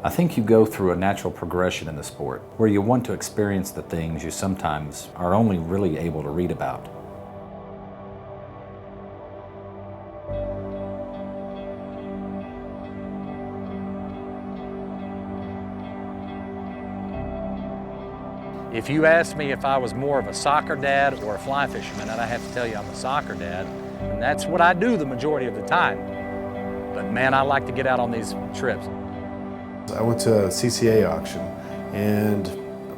I think you go through a natural progression in the sport where you want to experience the things you sometimes are only really able to read about. If you asked me if I was more of a soccer dad or a fly fisherman, I'd have to tell you I'm a soccer dad, and that's what I do the majority of the time. But man, I like to get out on these trips. I went to a CCA auction and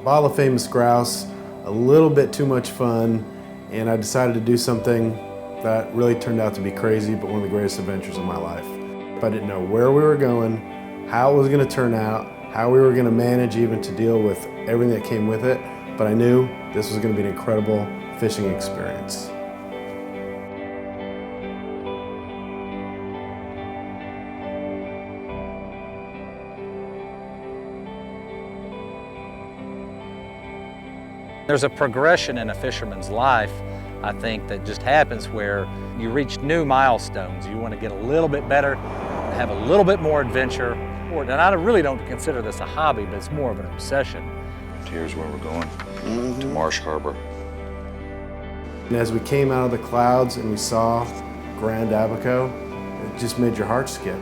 bought a famous grouse, a little bit too much fun, and I decided to do something that really turned out to be crazy, but one of the greatest adventures of my life. I didn't know where we were going, how it was going to turn out, how we were going to manage even to deal with everything that came with it, but I knew this was going to be an incredible fishing experience. There's a progression in a fisherman's life, I think, that just happens where you reach new milestones. You want to get a little bit better, have a little bit more adventure. And I really don't consider this a hobby, but it's more of an obsession. Here's where we're going, to Marsh Harbor. And as we came out of the clouds and we saw Grand Abaco, it just made your heart skip.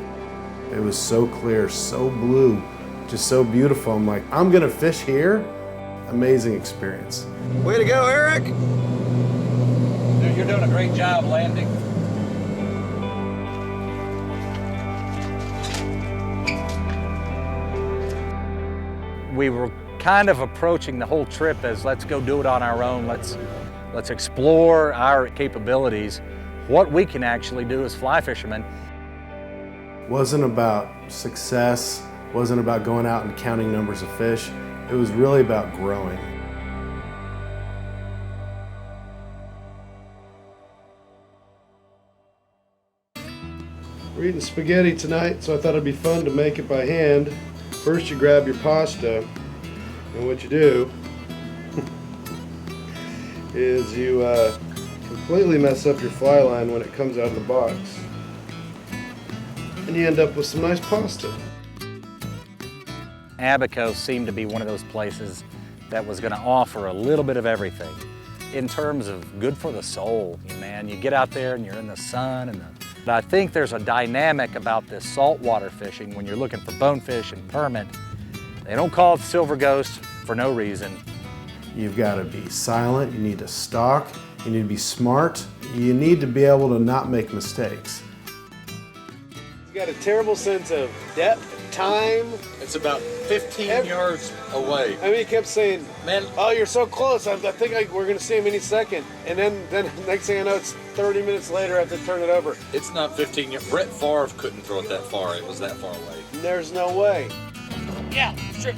It was so clear, so blue, just so beautiful. I'm like, I'm gonna fish here? Amazing experience. Way to go, Eric! Dude, you're doing a great job landing. We were kind of approaching the whole trip as let's go do it on our own. Let's explore our capabilities, what we can actually do as fly fishermen. Wasn't about success, wasn't about going out and counting numbers of fish. It was really about growing. We're eating spaghetti tonight, so I thought it'd be fun to make it by hand. First you grab your pasta, and what you do is you completely mess up your fly line when it comes out of the box. And you end up with some nice pasta. Abaco seemed to be one of those places that was going to offer a little bit of everything in terms of good for the soul, man. You get out there and you're in the sun. But I think there's a dynamic about this saltwater fishing when you're looking for bonefish and permit. They don't call it silver ghost for no reason. You've got to be silent, you need to stalk, you need to be smart, you need to be able to not make mistakes. You got a terrible sense of depth, time. It's about 15 yards away. I mean, he kept saying, Man, oh, you're so close. I think we're going to see him any second. And then next thing I know, it's 30 minutes later I have to turn it over. it's not 15 yards. Brett Favre couldn't throw it that far. It was that far away. There's no way. Yeah, strip.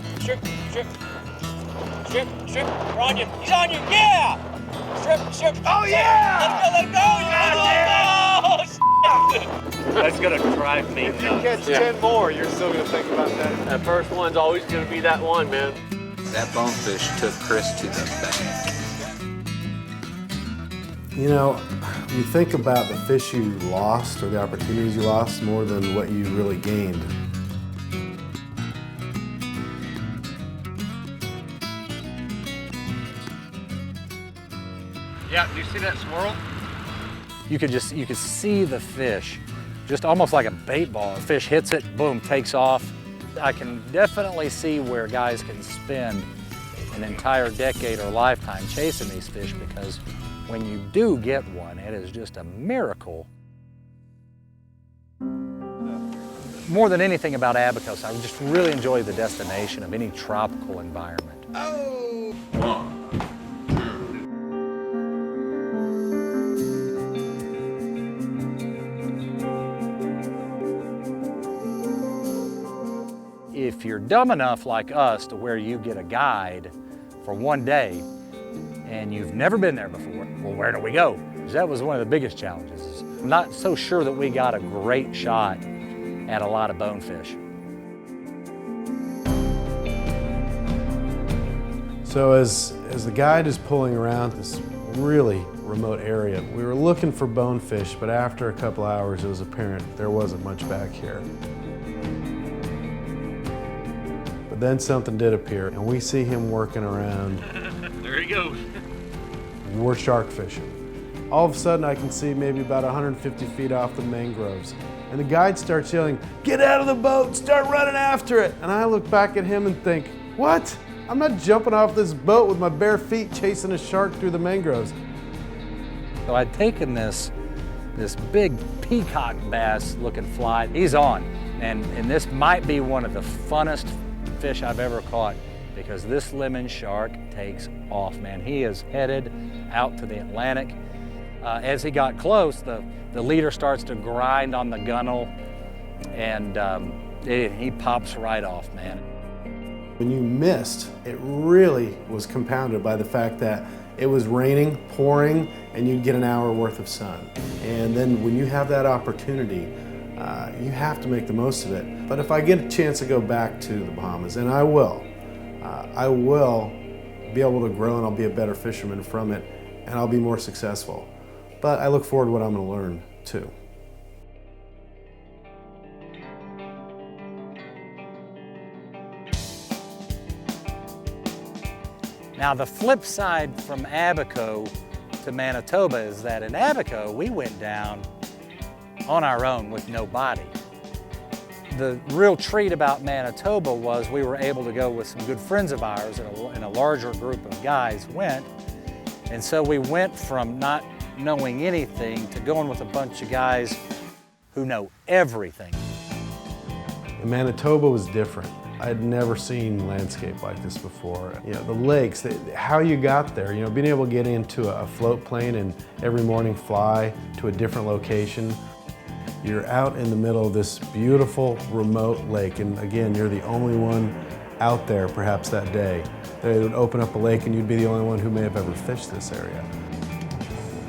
We're on you. He's on you. Yeah. Strip. Oh yeah. Let him go. That's gonna drive me If you nuts. catch 10 more, you're still going to think about that. That first one's always gonna be that one, man. That bonefish took Chris to the bank. You know, you think about the fish you lost or the opportunities you lost more than what you really gained. Yeah, do you see that swirl? You could see the fish, just almost like a bait ball. The fish hits it, boom, takes off. I can definitely see where guys can spend an entire decade or lifetime chasing these fish, because when you do get one, it is just a miracle. More than anything about Abaco, I just really enjoy the destination of any tropical environment. If you're dumb enough like us to where you get a guide for one day and you've never been there before, well, where do we go? That was one of the biggest challenges. I'm not so sure that we got a great shot at a lot of bonefish. So as the guide is pulling around this really remote area, we were looking for bonefish, but after a couple hours it was apparent there wasn't much back here. then something did appear, and we see him working around. There he goes. We're shark fishing. All of a sudden, I can see maybe about 150 feet off the mangroves, and the guide starts yelling, "Get out of the boat and start running after it!" And I look back at him and think, what? I'm not jumping off this boat with my bare feet chasing a shark through the mangroves. So I'd taken this big peacock bass looking fly. He's on, and this might be one of the funnest fish I've ever caught, because this lemon shark takes off, man. He is headed out to the Atlantic. As he got close, the leader starts to grind on the gunnel, and he pops right off, man. When you missed, it really was compounded by the fact that it was raining, pouring, and you'd get an hour worth of sun. And then when you have that opportunity, you have to make the most of it. But if I get a chance to go back to the Bahamas, and I will be able to grow, and I'll be a better fisherman from it, and I'll be more successful. But I look forward to what I'm going to learn too. Now the flip side from Abaco to Manitoba is that in Abaco, we went down on our own with nobody. The real treat about Manitoba was we were able to go with some good friends of ours, and a larger group of guys went. And so we went from not knowing anything to going with a bunch of guys who know everything. Manitoba was different. I had never seen landscape like this before. You know, the lakes, how you got there, you know, being able to get into a float plane and every morning fly to a different location. You're out in the middle of this beautiful remote lake, and again, you're the only one out there perhaps that day. They would open up a lake and you'd be the only one who may have ever fished this area.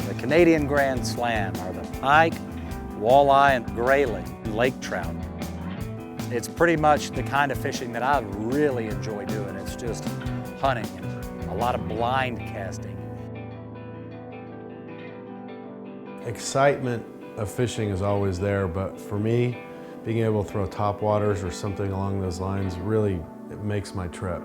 The Canadian Grand Slam are the pike, walleye, and grayling, lake trout. It's pretty much the kind of fishing that I really enjoy doing. It's just hunting and a lot of blind casting. Excitement of fishing is always there, but for me, being able to throw topwaters or something along those lines really, it makes my trip.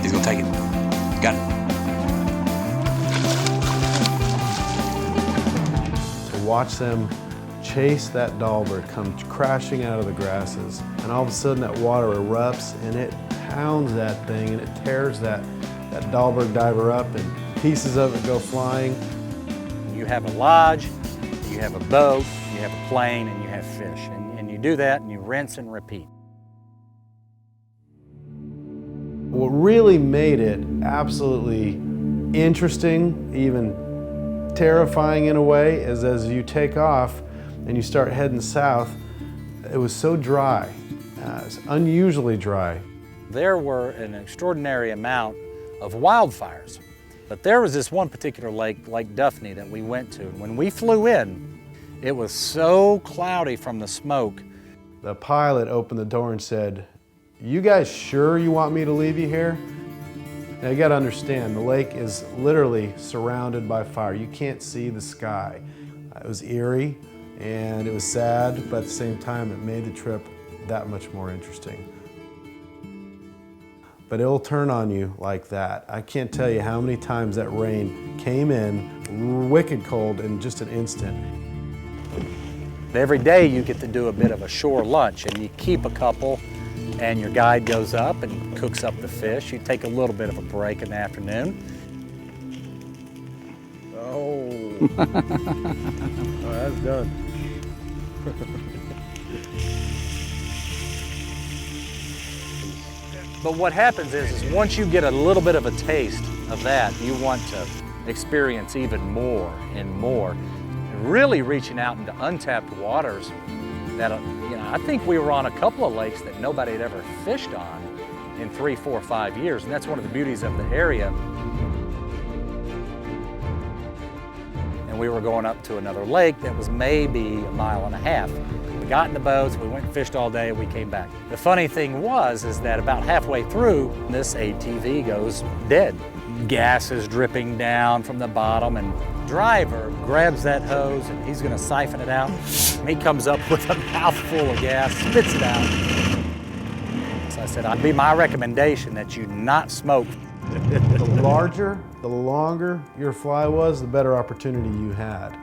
He's gonna take it. Got it. Watch them chase that Dahlberg come crashing out of the grasses, and all of a sudden that water erupts and it pounds that thing and it tears that Dahlberg diver up, and pieces of it go flying. You have a lodge, you have a boat, you have a plane, and you have fish. And you do that and you rinse and repeat. What really made it absolutely interesting, even terrifying in a way, is as you take off and you start heading south, it was so dry. It's unusually dry. There were an extraordinary amount of wildfires, but there was this one particular lake, Lake Duffney, that we went to. And when we flew in, it was so cloudy from the smoke. The pilot opened the door and said, "You guys sure you want me to leave you here?" Now you gotta understand, the lake is literally surrounded by fire. You can't see the sky. It was eerie and it was sad, but at the same time it made the trip that much more interesting. But it'll turn on you like that. I can't tell you how many times that rain came in wicked cold in just an instant. Every day you get to do a bit of a shore lunch, and you keep a couple, and your guide goes up and cooks up the fish. You take a little bit of a break in the afternoon. Oh, that's done. But what happens is once you get a little bit of a taste of that, you want to experience even more and more. And really reaching out into untapped waters that, I think we were on a couple of lakes that nobody had ever fished on in 3, 4, 5 years, and that's one of the beauties of the area. And we were going up to another lake that was maybe 1.5 miles. We got in the boats, we went and fished all day, and we came back. The funny thing is that about halfway through, this ATV goes dead. Gas is dripping down from the bottom, and driver grabs that hose and he's gonna siphon it out. And he comes up with a mouthful of gas, spits it out. So I said, it'd be my recommendation that you not smoke. The larger, the longer your fly was, the better opportunity you had.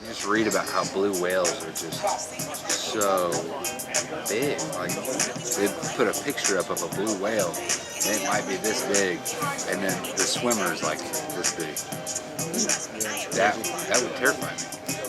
Just read about how blue whales are just so big. Like, they put a picture up of a blue whale, and it might be this big, and then the swimmer's like this big. That would terrify me.